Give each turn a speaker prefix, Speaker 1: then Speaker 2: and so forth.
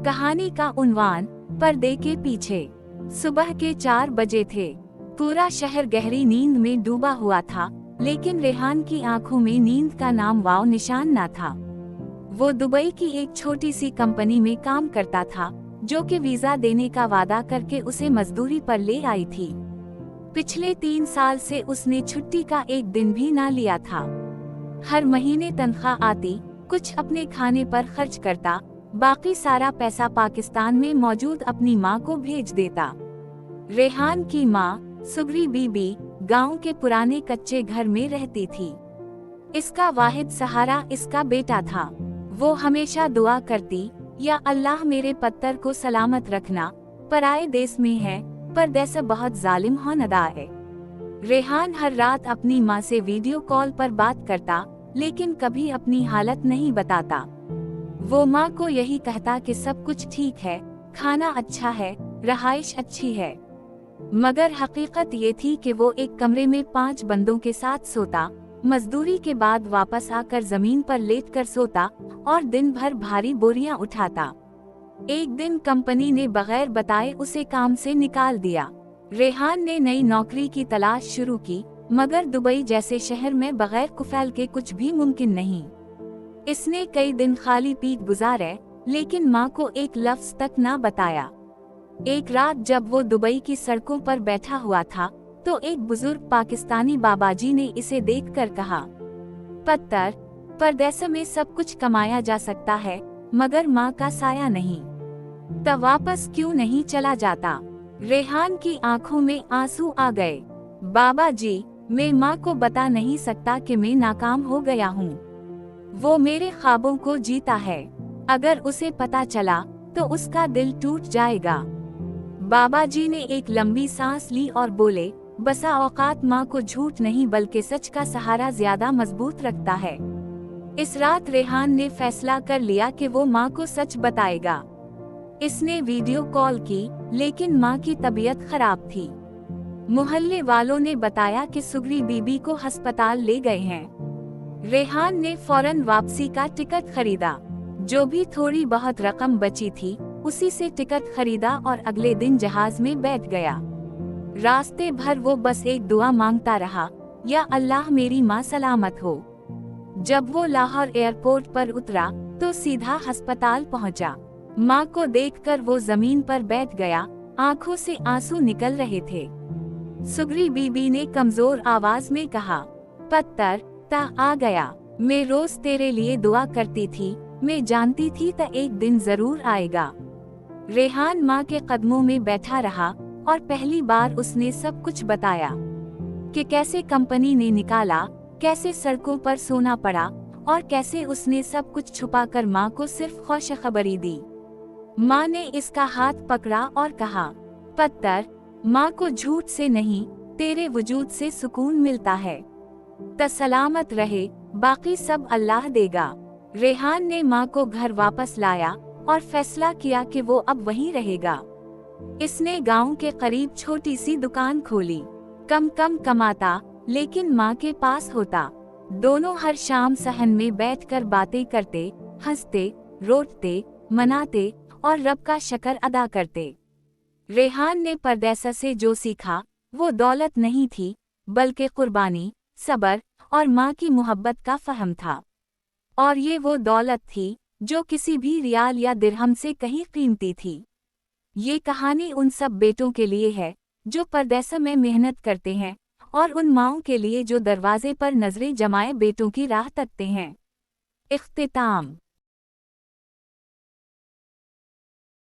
Speaker 1: कहानी का उन्वान, पर्दे के पीछे। सुबह के 4 बजे थे। पूरा शहर गहरी नींद में डूबा हुआ था, लेकिन रेहान की आंखों में नींद का नाम वाव निशान न था। वो दुबई की एक छोटी सी कंपनी में काम करता था, जो कि वीजा देने का वादा करके उसे मजदूरी पर ले आई थी। पिछले 3 साल से उसने छुट्टी का एक दिन भी ना लिया था। हर महीने तनख्वाह आती, कुछ अपने खाने पर खर्च करता, बाकी सारा पैसा पाकिस्तान में मौजूद अपनी माँ को भेज देता। रेहान की माँ सुगरी बीबी गांव के पुराने कच्चे घर में रहती थी। इसका वाहिद सहारा इसका बेटा था। वो हमेशा दुआ करती, या अल्लाह मेरे पत्तर को सलामत रखना, पराए देश में है, परदेस बहुत जालिम होनदा है। रेहान हर रात अपनी माँ से वीडियो कॉल पर बात करता, लेकिन कभी अपनी हालत नहीं बताता। वो माँ को यही कहता कि सब कुछ ठीक है, खाना अच्छा है, रहाइश अच्छी है। मगर हकीकत ये थी कि वो एक कमरे में 5 बंदों के साथ सोता, मजदूरी के बाद वापस आकर जमीन पर लेटकर सोता और दिन भर भारी बोरियां उठाता। एक दिन कंपनी ने बगैर बताए उसे काम से निकाल दिया। रेहान ने नई नौकरी की तलाश शुरू की, मगर दुबई जैसे शहर में बगैर कुफैल के कुछ भी मुमकिन नहीं। इसने कई दिन खाली पीठ गुजारे, लेकिन माँ को एक लफ्ज तक ना बताया। एक रात जब वो दुबई की सड़कों पर बैठा हुआ था, तो एक बुजुर्ग पाकिस्तानी बाबाजी ने इसे देखकर कहा, पत्तर, परदेस में सब कुछ कमाया जा सकता है, मगर माँ का साया नहीं। तब वापस क्यों नहीं चला जाता? रेहान की आंखों में आंसू आ गए। बाबा जी, मैं माँ को बता नहीं सकता कि मैं नाकाम हो गया हूँ। वो मेरे ख्वाबों को जीता है। अगर उसे पता चला तो उसका दिल टूट जाएगा। बाबा जी ने एक लंबी सांस ली और बोले, बसा औकात माँ को झूठ नहीं बल्कि सच का सहारा ज्यादा मजबूत रखता है। इस रात रेहान ने फैसला कर लिया कि वो माँ को सच बताएगा। इसने वीडियो कॉल की, लेकिन माँ की तबीयत खराब थी। मोहल्ले वालों ने बताया कि सुगरी बीबी को अस्पताल ले गए हैं। रेहान ने फौरन वापसी का टिकट खरीदा। जो भी थोड़ी बहुत रकम बची थी, उसी से टिकट खरीदा और अगले दिन जहाज में बैठ गया। रास्ते भर वो बस एक दुआ मांगता रहा, या अल्लाह मेरी माँ सलामत हो। जब वो लाहौर एयरपोर्ट पर उतरा, तो सीधा अस्पताल पहुंचा। माँ को देखकर वो जमीन पर बैठ गया, आंखों से आंसू निकल रहे थे। सुगरी बीबी ने कमजोर आवाज में कहा, पत्तर, ता आ गया। मैं रोज तेरे लिए दुआ करती थी, मैं जानती थी ता एक दिन जरूर आएगा। रेहान माँ के कदमों में बैठा रहा और पहली बार उसने सब कुछ बताया कि कैसे कंपनी ने निकाला, कैसे सड़कों पर सोना पड़ा और कैसे उसने सब कुछ छुपाकर माँ को सिर्फ खुशखबरी दी। माँ ने इसका हाथ पकड़ा और कहा, पत्तर, माँ को झूठ से नहीं, तेरे वजूद से सुकून मिलता है। त सलामत रहे, बाकी सब अल्लाह देगा। रेहान ने माँ को घर वापस लाया और फैसला किया कि वो अब वहीं रहेगा। इसने गांव के करीब छोटी सी दुकान खोली। कम कम कमाता, लेकिन माँ के पास होता। दोनों हर शाम सहन में बैठकर बातें करते, हंसते, रोते, मनाते और रब का शुक्र अदा करते। रेहान ने परदेसा से जो सीखा, वो दौलत नहीं थी, बल्कि कुर्बानी, सब्र और माँ की मोहब्बत का फहम था। और ये वो दौलत थी जो किसी भी रियाल या दिरहम से कहीं कीमती थी। ये कहानी उन सब बेटों के लिए है जो परदेस में मेहनत करते हैं, और उन माँओं के लिए जो दरवाजे पर नजरें जमाए बेटों की राह तकते हैं। इख्तिताम।